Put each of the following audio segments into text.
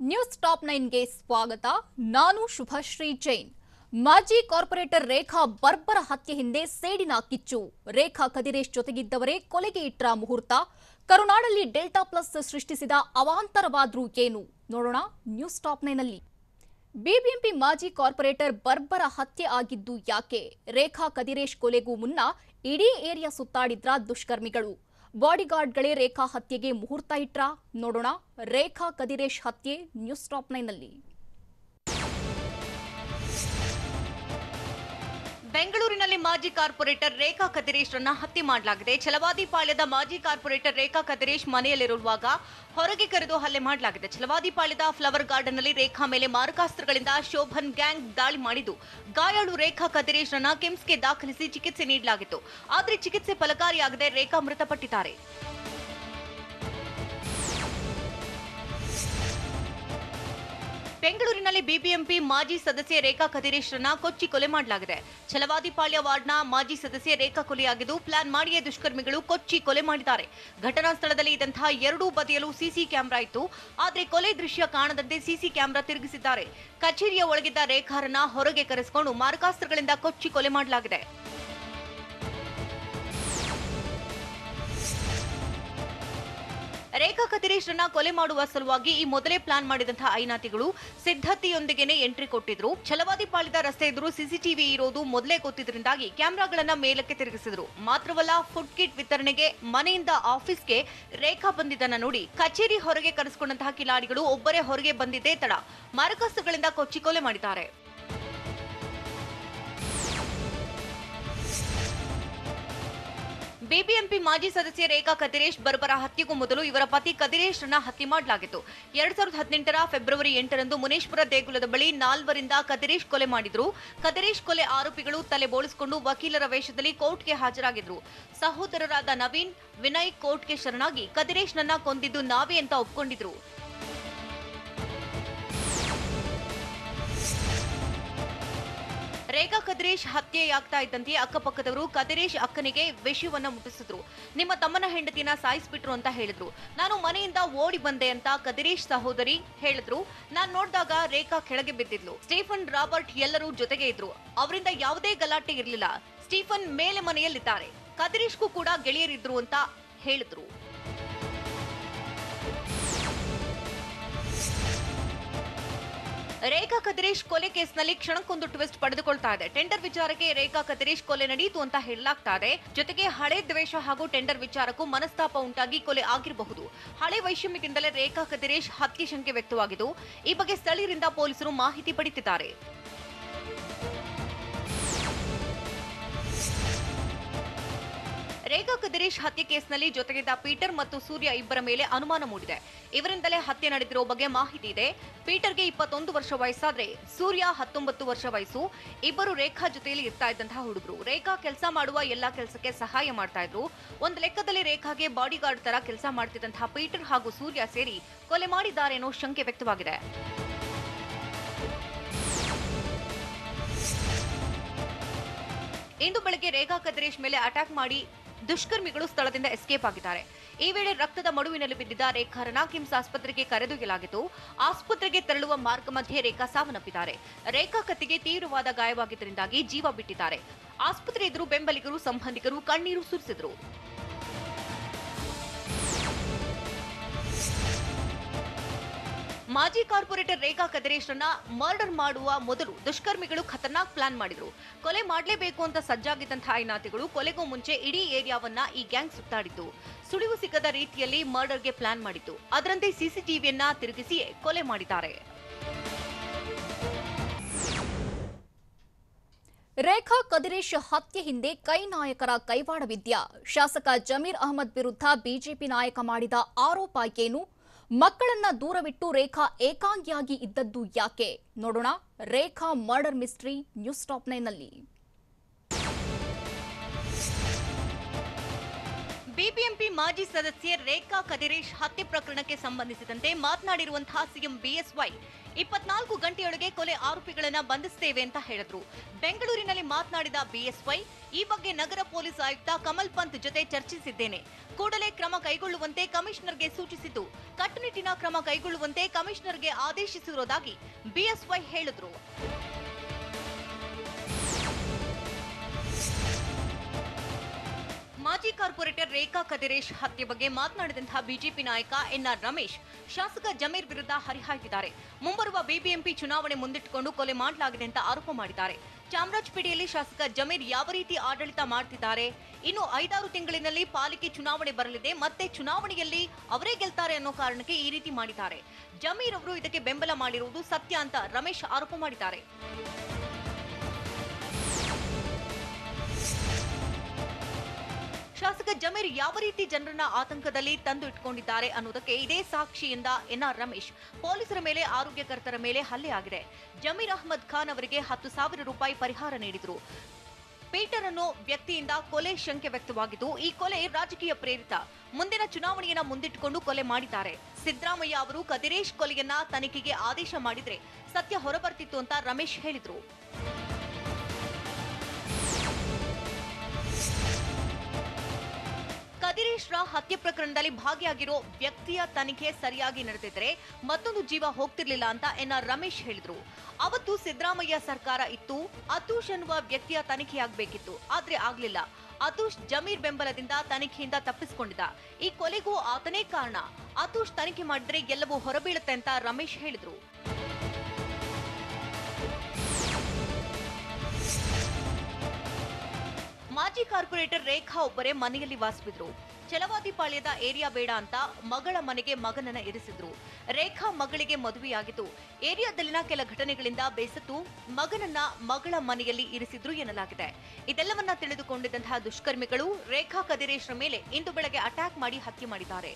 News top 9ಗೆ ಸ್ವಾಗತ. ನಾನು ಶುಭಶ್ರೀ ಜೈನ್. ಮಾಜಿ ಕಾರ್ಪೊರೇಟರ್ ರೇಖಾ ಬರ್ಬರ ಹತ್ಯೆ ಹಿಂದೆ ಸೇಡಿನ ಕಿಚ್ಚು. ರೇಖಾ ಕದಿರೇಶ್ ಜೊತೆಗಿದ್ದವರೇ ಕೊಲೆಗೆ ಇಟ್ರ ಮುಹೂರ್ತ. ಕರುನಾಡಲ್ಲಿ ಡೆಲ್ಟಾ ಪ್ಲಸ್ ಸೃಷ್ಟಿಸಿದ ಅವಾಂತರವಾದ್ರೂ ಏನು ನೋಡೋಣ ನ್ಯೂಸ್ ಟಾಪ್ 9ನಲ್ಲಿ. ಬಿಬಿಎಂಪಿ ಮಾಜಿ ಕಾರ್ಪೊರೇಟರ್ ಬರ್ಬರ ಹತ್ಯೆ ಆಗಿದ್ದು ಯಾಕೆ? ರೇಖಾ ಕದಿರೇಶ್ ಕೊಲೆಗೂ ಮುನ್ನ ಇಡೀ ಏರಿಯಾ ಸುತ್ತಾಡಿದ್ರ ದುಷ್ಕರ್ಮಿಗಳು. ಬಾಡಿಗಾರ್ಡ್ಗಳೇ ರೇಖಾ ಹತ್ಯೆಗೆ ಮುಹೂರ್ತ ಇಟ್ರ ನೋಡೋಣ. ರೇಖಾ ಕದಿರೇಶ್ ಹತ್ಯೆ ನ್ಯೂಸ್ ಟಾಪ್ 9ನಲ್ಲಿ. ಬೆಂಗಳೂರಿನಲ್ಲಿ ಮಾಜಿ ಕಾರ್ಪೊರೇಟರ್ ರೇಖಾ ಕದಿರೇಶ್ ರನ್ನ ಹತ್ಯೆ ಮಾಡಲಾಗಿದೆ. ಛಲವಾದಿಪಾಳ್ಯದ ಮಾಜಿ ಕಾರ್ಪೊರೇಟರ್ ರೇಖಾ ಕದಿರೇಶ್ ಮನೆಯಲ್ಲಿರುವಾಗ ಹೊರಗೆ ಕರೆದು ಹಲ್ಲೆ ಮಾಡಲಾಗಿದೆ. ಛಲವಾದಿಪಾಳ್ಯದ ಫ್ಲವರ್ ಗಾರ್ಡನ್ ನಲ್ಲಿ ರೇಖಾ ಮೇಲೆ ಮಾರಕಾಸ್ತ್ರಗಳಿಂದ ಶೋಭನ್ ಗ್ಯಾಂಗ್ ದಾಳಿ ಮಾಡಿದ್ದು, ಗಾಯಾಳು ರೇಖಾ ಕದಿರೇಶ್ ರನ್ನ ಕಿಮ್ಸ್ಗೆ ದಾಖಲಿಸಿ ಚಿಕಿತ್ಸೆ ನೀಡಲಾಗಿತ್ತು. ಆದರೆ ಚಿಕಿತ್ಸೆ ಫಲಕಾರಿಯಾಗದೆ ರೇಖಾ ಮೃತಪಟ್ಟಿದ್ದಾರೆ. ಬೆಂಗಳೂರಿನಲ್ಲಿ ಬಿಬಿಎಂಪಿ ಮಾಜಿ ಸದಸ್ಯೆ ರೇಖಾ ಕದಿರೇಶ್ ರನ್ನ ಕೊಚ್ಚಿ ಕೊಲೆ ಮಾಡಲಾಗಿದೆ. ಛಲವಾದಿಪಾಳ್ಯ ವಾರ್ಡ್ನ ಮಾಜಿ ಸದಸ್ಯೆ ರೇಖಾ ಕೊಲೆಯಾಗಿದ್ದು, ಪ್ಲಾನ್ ಮಾಡಿಯೇ ದುಷ್ಕರ್ಮಿಗಳು ಕೊಚ್ಚಿ ಕೊಲೆ ಮಾಡಿದ್ದಾರೆ. ಘಟನಾ ಸ್ಥಳದಲ್ಲಿ ಇದ್ದಂತಹ ಎರಡೂ ಬದಿಯಲ್ಲೂ ಸಿಸಿ ಕ್ಯಾಮೆರಾ ಇತ್ತು. ಆದರೆ ಕೊಲೆ ದೃಶ್ಯ ಕಾಣದಂತೆ ಸಿಸಿ ಕ್ಯಾಮೆರಾ ತಿರುಗಿಸಿದ್ದಾರೆ. ಕಚೇರಿಯ ಒಳಗಿದ್ದ ರೇಖಾರನ್ನ ಹೊರಗೆ ಕರೆಸಿಕೊಂಡು ಮಾರಕಾಸ್ತ್ರಗಳಿಂದ ಕೊಚ್ಚಿ ಕೊಲೆ ಮಾಡಲಾಗಿದೆ. ರೇಖಾ ಕದಿರೇಶ್ ರನ್ನ ಕೊಲೆ ಮಾಡುವ ಸಲುವಾಗಿ ಈ ಮೊದಲೇ ಪ್ಲಾನ್ ಮಾಡಿದಂತಹ ಐನಾತಿಗಳು ಸಿದ್ಧತೆಯೊಂದಿಗೆನೇ ಎಂಟ್ರಿ ಕೊಟ್ಟಿದ್ರು. ಛಲವಾದಿಪಾಳ್ಯದ ರಸ್ತೆ ಎದುರು ಸಿಸಿಟಿವಿ ಇರೋದು ಮೊದಲೇ ಗೊತ್ತಿದ್ರಿಂದಾಗಿ ಕ್ಯಾಮೆರಾಗಳನ್ನ ಮೇಲಕ್ಕೆ ತಿರುಗಿಸಿದ್ರು. ಮಾತ್ರವಲ್ಲ, ಫುಡ್ ಕಿಟ್ ವಿತರಣೆಗೆ ಮನೆಯಿಂದ ಆಫೀಸ್ಗೆ ರೇಖಾ ಬಂದಿದ್ದನ್ನ ನೋಡಿ ಕಚೇರಿ ಹೊರಗೆ ಕರೆಸಿಕೊಂಡಂತಹ ಕಿಲಾಡಿಗಳು ಒಬ್ಬರೇ ಹೊರಗೆ ಬಂದಿದ್ದೇ ತಡ ಮಾರಕಾಸ್ತ್ರಗಳಿಂದ ಕೊಚ್ಚಿ ಕೊಲೆ ಮಾಡಿದ್ದಾರೆ. ಬಿಬಿಎಂಪಿ ಮಾಜಿ ಸದಸ್ಯೆ ರೇಖಾ ಕದಿರೇಶ್ ಬರ್ಬರ ಹತ್ಯೆಗೂ ಮೊದಲು ಇವರ ಪತಿ ಕದಿರೇಶ್ ರನ್ನ ಹತ್ಯೆ ಮಾಡಲಾಗಿತ್ತು. 2018ರ ಫೆಬ್ರವರಿ 8ರಂದು ಮುನೇಶ್ವರ ದೇಗುಲದ ಬಳಿ 4ರಿಂದ ಕದಿರೇಶ್ ಕೊಲೆ ಮಾಡಿದ್ರು. ಕದಿರೇಶ್ ಕೊಲೆ ಆರೋಪಿಗಳು ತಲೆ ಬೋಳಿಸಿಕೊಂಡು ವಕೀಲರ ವೇಷದಲ್ಲಿ ಕೋರ್ಟ್ಗೆ ಹಾಜರಾಗಿದ್ರು. ಸಹೋದರರಾದ ನವೀನ್, ವಿನಯ್ ಕೋರ್ಟ್ಗೆ ಶರಣಾಗಿ ಕದಿರೇಶ್ ನನ್ನ ಕೊಂದಿದ್ದು ನಾವೇ ಅಂತ ಒಪ್ಕೊಂಡಿದ್ರು. ರೇಖಾ ಕದಿರೇಶ್ ಹತ್ಯೆಯಾಗ್ತಾ ಇದ್ದಂತೆ ಅಕ್ಕಪಕ್ಕದವರು ಕದಿರೇಶ್ ಅಕ್ಕನಿಗೆ ವಿಷಯವನ್ನ ಮುಟ್ಟಿಸಿದ್ರು. ನಿಮ್ಮ ತಮ್ಮನ ಹೆಂಡತಿನ ಸಾಯಿಸ್ಬಿಟ್ರು ಅಂತ ಹೇಳಿದ್ರು. ನಾನು ಮನೆಯಿಂದ ಓಡಿ ಬಂದೆ ಅಂತ ಕದಿರೇಶ್ ಸಹೋದರಿ ಹೇಳಿದ್ರು. ನಾನ್ ನೋಡಿದಾಗ ರೇಖಾ ಕೆಳಗೆ ಬಿದ್ದಿದ್ಲು. ಸ್ಟೀಫನ್, ರಾಬರ್ಟ್ ಎಲ್ಲರೂ ಜೊತೆಗೆ ಇದ್ರು. ಅವರಿಂದ ಯಾವುದೇ ಗಲಾಟೆ ಇರಲಿಲ್ಲ. ಸ್ಟೀಫನ್ ಮೇಲೆ ಮನೆಯಲ್ಲಿದ್ದಾರೆ. ಕದಿರೇಶ್ಗೂ ಕೂಡ ಗೆಳೆಯರಿದ್ರು ಅಂತ ಹೇಳಿದ್ರು. ರೇಖಾ ಕದಿರೇಶ್ ಕೊಲೆ ಕೇಸ್ನಲ್ಲಿ ಕ್ಷಣಕ್ಕೊಂದು ಟ್ವಿಸ್ಟ್ ಪಡೆದುಕೊಳ್ತಾ ಇದೆ. ಟೆಂಡರ್ ವಿಚಾರಕ್ಕೆ ರೇಖಾ ಕದಿರೇಶ್ ಕೊಲೆ ನಡೆಯಿತು ಅಂತ ಹೇಳಲಾಗ್ತಾ ಇದೆ. ಜೊತೆಗೆ ಹಳೆ ದ್ವೇಷ ಹಾಗೂ ಟೆಂಡರ್ ವಿಚಾರಕ್ಕೂ ಮನಸ್ತಾಪ ಉಂಟಾಗಿ ಕೊಲೆ ಆಗಿರಬಹುದು. ಹಳೆ ವೈಷಮ್ಯದಿಂದಲೇ ರೇಖಾ ಕದಿರೇಶ್ ಹತ್ಯೆ ಶಂಕೆ ವ್ಯಕ್ತವಾಗಿದ್ದು, ಈ ಬಗ್ಗೆ ಸ್ಥಳೀಯರಿಂದ ಪೊಲೀಸರು ಮಾಹಿತಿ ಪಡೆದಿದ್ದಾರೆ. ರೇಖಾ ಕದಿರೇಶ್ ಹತ್ಯೆ ಕೇಸ್ನಲ್ಲಿ ಜೊತೆಗಿದ್ದ ಪೀಟರ್ ಮತ್ತು ಸೂರ್ಯ ಇಬ್ಬರ ಮೇಲೆ ಅನುಮಾನ ಮೂಡಿದೆ. ಇವರಿಂದಲೇ ಹತ್ಯೆ ನಡೆದಿರೋ ಬಗ್ಗೆ ಮಾಹಿತಿ ಇದೆ. ಪೀಟರ್ಗೆ 21 ವರ್ಷ ವಯಸ್ಸಾದ್ರೆ ಸೂರ್ಯ 19 ವರ್ಷ ವಯಸ್ಸು. ಇಬ್ಬರು ರೇಖಾ ಜೊತೆಯಲ್ಲಿ ಇರ್ತಾ ಇದ್ದಂತಹ ಹುಡುಗರು. ರೇಖಾ ಕೆಲಸ ಮಾಡುವ ಎಲ್ಲಾ ಕೆಲಸಕ್ಕೆ ಸಹಾಯ ಮಾಡ್ತಾ ಇದ್ರು. ಒಂದು ಲೆಕ್ಕದಲ್ಲಿ ರೇಖಾಗೆ ಬಾಡಿಗಾರ್ಡ್ ತರ ಕೆಲಸ ಮಾಡ್ತಿದ್ದಂತಹ ಪೀಟರ್ ಹಾಗೂ ಸೂರ್ಯ ಸೇರಿ ಕೊಲೆ ಮಾಡಿದ್ದಾರೆ ಅನ್ನೋ ಶಂಕೆ ವ್ಯಕ್ತವಾಗಿದೆ. ಇಂದು ಬೆಳಗ್ಗೆ ರೇಖಾ ಕದಿರೇಶ್ ಮೇಲೆ ಅಟ್ಯಾಕ್ ಮಾಡಿ ದುಷ್ಕರ್ಮಿಗಳು ಸ್ಥಳದಿಂದ ಎಸ್ಕೇಪ್ ಆಗಿದ್ದಾರೆ. ಈ ವೇಳೆ ರಕ್ತದ ಮಡುವಿನಲ್ಲಿ ಬಿದ್ದಿದ್ದ ರೇಖಾರನ್ನ ಕಿಮ್ಸ್ ಆಸ್ಪತ್ರೆಗೆ ಕರೆದೊಯ್ಯಲಾಗಿತ್ತು. ಆಸ್ಪತ್ರೆಗೆ ತೆರಳುವ ಮಾರ್ಗ ಮಧ್ಯೆ ರೇಖಾ ಸಾವನ್ನಪ್ಪಿದ್ದಾರೆ. ರೇಖಾ ಕತ್ತಿಗೆ ತೀವ್ರವಾದ ಗಾಯವಾಗಿದ್ದರಿಂದಾಗಿ ಜೀವ ಬಿಟ್ಟಿದ್ದಾರೆ. ಆಸ್ಪತ್ರೆ ಎದುರು ಬೆಂಬಲಿಗರು, ಸಂಬಂಧಿಕರು ಕಣ್ಣೀರು ಸುರಿಸಿದ್ರು. ಮಾಜಿ ಕಾರ್ಪೊರೇಟರ್ ರೇಖಾ ಕದಿರೇಶ್ ರನ್ನ ಮರ್ಡರ್ ಮಾಡುವ ಮೊದಲು ದುಷ್ಕರ್ಮಿಗಳು ಖತರ್ನಾಕ್ ಪ್ಲಾನ್ ಮಾಡಿದ್ರು. ಕೊಲೆ ಮಾಡಲೇಬೇಕು ಅಂತ ಸಜ್ಜಾಗಿದ್ದಂತಹ ಐನಾತಿಗಳು ಕೊಲೆಗೂ ಮುಂಚೆ ಇಡೀ ಏರಿಯಾವನ್ನ ಈ ಗ್ಯಾಂಗ್ ಸುತ್ತಾಡಿತ್ತು. ಸುಳಿವು ಸಿಗದ ರೀತಿಯಲ್ಲಿ ಮರ್ಡರ್ಗೆ ಪ್ಲಾನ್ ಮಾಡಿತ್ತು. ಅದರಂತೆ ಸಿಸಿಟಿವಿಯನ್ನ ತಿರುಗಿಸಿಯೇ ಕೊಲೆ ಮಾಡಿದ್ದಾರೆ. ರೇಖಾ ಕದಿರೇಶ್ ಹತ್ಯೆ ಹಿಂದೆ ಕೈ ನಾಯಕರ ಕೈವಾಡವಿದ್ಯಾ? ಶಾಸಕ ಜಮೀರ್ ಅಹಮದ್ ವಿರುದ್ಧ ಬಿಜೆಪಿ ನಾಯಕ ಮಾಡಿದ ಆರೋಪ ಏನು? ಮಕ್ಕಳನ್ನ ದೂರವಿಟ್ಟು ರೇಖಾ ಏಕಾಂಗಿಯಾಗಿ ಇದ್ದದ್ದು ಯಾಕೆ ನೋಡೋಣ. Rekha murder mystery news top 9ನಲ್ಲಿ. ಬಿಬಿಎಂಪಿ ಮಾಜಿ ಸದಸ್ಯೆ ರೇಖಾ ಕದಿರೇಶ್ ಹತ್ಯೆ ಪ್ರಕರಣಕ್ಕೆ ಸಂಬಂಧಿಸಿದಂತೆ ಮಾತನಾಡಿರುವಂತಹ ಸಿಎಂ ಬಿಎಸ್ವೈ 24 ಗಂಟೆಯೊಳಗೆ ಕೊಲೆ ಆರೋಪಿಗಳನ್ನ ಬಂಧಿಸುತ್ತೇವೆ ಅಂತ ಹೇಳಿದ್ರು. ಬೆಂಗಳೂರಿನಲ್ಲಿ ಮಾತನಾಡಿದ ಬಿಎಸ್ವೈ, ಈ ಬಗ್ಗೆ ನಗರ ಪೊಲೀಸ್ ಆಯುಕ್ತ ಕಮಲ್ ಪಂತ್ ಜೊತೆ ಚರ್ಚಿಸಿದ್ದೇನೆ. ಕೂಡಲೇ ಕ್ರಮ ಕೈಗೊಳ್ಳುವಂತೆ ಕಮಿಷನರ್ಗೆ ಸೂಚಿಸಿದ್ದು, ಕಟ್ಟುನಿಟ್ಟಿನ ಕ್ರಮ ಕೈಗೊಳ್ಳುವಂತೆ ಕಮಿಷನರ್ಗೆ ಆದೇಶಿಸಿರುವುದಾಗಿ ಬಿಎಸ್ವೈ ಹೇಳಿದರು. ಮಾಜಿ ಕಾರ್ಪೊರೇಟರ್ ರೇಖಾ ಕದಿರೇಶ್ ಹತ್ಯೆ ಬಗ್ಗೆ ಮಾತನಾಡಿದಂತಹ ಬಿಜೆಪಿ ನಾಯಕ ಎನ್ಆರ್ ರಮೇಶ್ ಶಾಸಕ ಜಮೀರ್ ವಿರುದ್ಧ ಹರಿಹಾಯ್ದಿದ್ದಾರೆ. ಮುಂಬರುವ ಬಿಬಿಎಂಪಿ ಚುನಾವಣೆ ಮುಂದಿಟ್ಟುಕೊಂಡು ಕೊಲೆ ಮಾಡಲಾಗಿದೆ ಅಂತ ಆರೋಪ ಮಾಡಿದ್ದಾರೆ. ಚಾಮರಾಜಪೇಟೆಯಲ್ಲಿ ಶಾಸಕ ಜಮೀರ್ ಯಾವ ರೀತಿ ಆಡಳಿತ ಮಾಡ್ತಿದ್ದಾರೆ, ಇನ್ನು 5-6 ತಿಂಗಳಿನಲ್ಲಿ ಪಾಲಿಕೆ ಚುನಾವಣೆ ಬರಲಿದೆ, ಮತ್ತೆ ಚುನಾವಣೆಯಲ್ಲಿ ಅವರೇ ಗೆಲ್ತಾರೆ ಅನ್ನೋ ಕಾರಣಕ್ಕೆ ಈ ರೀತಿ ಮಾಡಿದ್ದಾರೆ. ಜಮೀರ್ ಅವರು ಇದಕ್ಕೆ ಬೆಂಬಲ ಮಾಡಿರುವುದು ಸತ್ಯ ಅಂತ ರಮೇಶ್ ಆರೋಪ ಮಾಡಿದ್ದಾರೆ. ಶಾಸಕ ಜಮೀರ್ ಯಾವ ರೀತಿ ಜನರನ್ನ ಆತಂಕದಲ್ಲಿ ತಂದು ಇಟ್ಕೊಂಡಿದ್ದಾರೆ ಅನ್ನೋದಕ್ಕೆ ಇದೇ ಸಾಕ್ಷಿ ಎಂದ ಎನ್ಆರ್ ರಮೇಶ್. ಪೊಲೀಸರ ಮೇಲೆ, ಆರೋಗ್ಯಕರ್ತರ ಮೇಲೆ ಹಲ್ಲೆ ಆಗಿದೆ. ಜಮೀರ್ ಅಹ್ಮದ್ ಖಾನ್ ಅವರಿಗೆ 10,000 ರೂಪಾಯಿ ಪರಿಹಾರ ನೀಡಿದ್ರು. ಪೀಟರ್ ಅನ್ನೋ ವ್ಯಕ್ತಿಯಿಂದ ಕೊಲೆ ಶಂಕೆ ವ್ಯಕ್ತವಾಗಿದ್ದು, ಈ ಕೊಲೆ ರಾಜಕೀಯ ಪ್ರೇರಿತ. ಮುಂದಿನ ಚುನಾವಣೆಯನ್ನ ಮುಂದಿಟ್ಟುಕೊಂಡು ಕೊಲೆ ಮಾಡಿದ್ದಾರೆ. ಸಿದ್ದರಾಮಯ್ಯ ಅವರು ಕದಿರೇಶ್ ಕೊಲೆಯನ್ನ ತನಿಖೆಗೆ ಆದೇಶ ಮಾಡಿದ್ರೆ ಸತ್ಯ ಹೊರಬರ್ತಿತ್ತು ಅಂತ ರಮೇಶ್ ಹೇಳಿದ್ರು. ಕದಿರೇಶ್ರ ಹತ್ಯೆ ಪ್ರಕರಣದಲ್ಲಿ ಭಾಗಿಯಾಗಿರೋ ವ್ಯಕ್ತಿಯ ತನಿಖೆ ಸರಿಯಾಗಿ ನಡೆದಿದ್ರೆ ಮತ್ತೊಂದು ಜೀವ ಹೋಗ್ತಿರ್ಲಿಲ್ಲ ಅಂತ ಎನ್ಆರ್ ರಮೇಶ್ ಹೇಳಿದ್ರು. ಅವತ್ತು ಸಿದ್ದರಾಮಯ್ಯ ಸರ್ಕಾರ ಇತ್ತು, ಅತೂಷ್ ಅನ್ನುವ ವ್ಯಕ್ತಿಯ ತನಿಖೆಯಾಗಬೇಕಿತ್ತು, ಆದ್ರೆ ಆಗ್ಲಿಲ್ಲ. ಅತೂಷ್ ಜಮೀರ್ ಬೆಂಬಲದಿಂದ ತನಿಖೆಯಿಂದ ತಪ್ಪಿಸಿಕೊಂಡಿದ್ದ. ಈ ಕೊಲೆಗೂ ಆತನೇ ಕಾರಣ. ಅತೂಷ್ ತನಿಖೆ ಮಾಡಿದ್ರೆ ಎಲ್ಲವೂ ಹೊರಬೀಳುತ್ತೆ ಅಂತ ರಮೇಶ್ ಹೇಳಿದ್ರು. ಮಾಜಿ ಕಾರ್ಪೊರೇಟರ್ ರೇಖಾ ಒಬ್ಬರೇ ಮನೆಯಲ್ಲಿ ವಾಸವಿದ್ರು. ಛಲವಾದಿಪಾಳ್ಯದ ಏರಿಯಾ ಬೇಡ ಅಂತ ಮಗಳ ಮನೆಗೆ ಮಗನನ್ನ ಇರಿಸಿದ್ರು. ರೇಖಾ ಮಗಳಿಗೆ ಮದುವೆಯಾಗಿದ್ದು ಏರಿಯಾದಲ್ಲಿನ ಕೆಲ ಘಟನೆಗಳಿಂದ ಬೇಸತ್ತು ಮಗನನ್ನ ಮಗಳ ಮನೆಯಲ್ಲಿ ಇರಿಸಿದ್ರು ಎನ್ನಲಾಗಿದೆ. ಇದೆಲ್ಲವನ್ನ ತಿಳಿದುಕೊಂಡಿದ್ದಂತಹ ದುಷ್ಕರ್ಮಿಗಳು ರೇಖಾ ಕದಿರೇಶ್ರ ಮೇಲೆ ಇಂದು ಬೆಳಗ್ಗೆ ಅಟ್ಯಾಕ್ ಮಾಡಿ ಹತ್ಯೆ ಮಾಡಿದ್ದಾರೆ.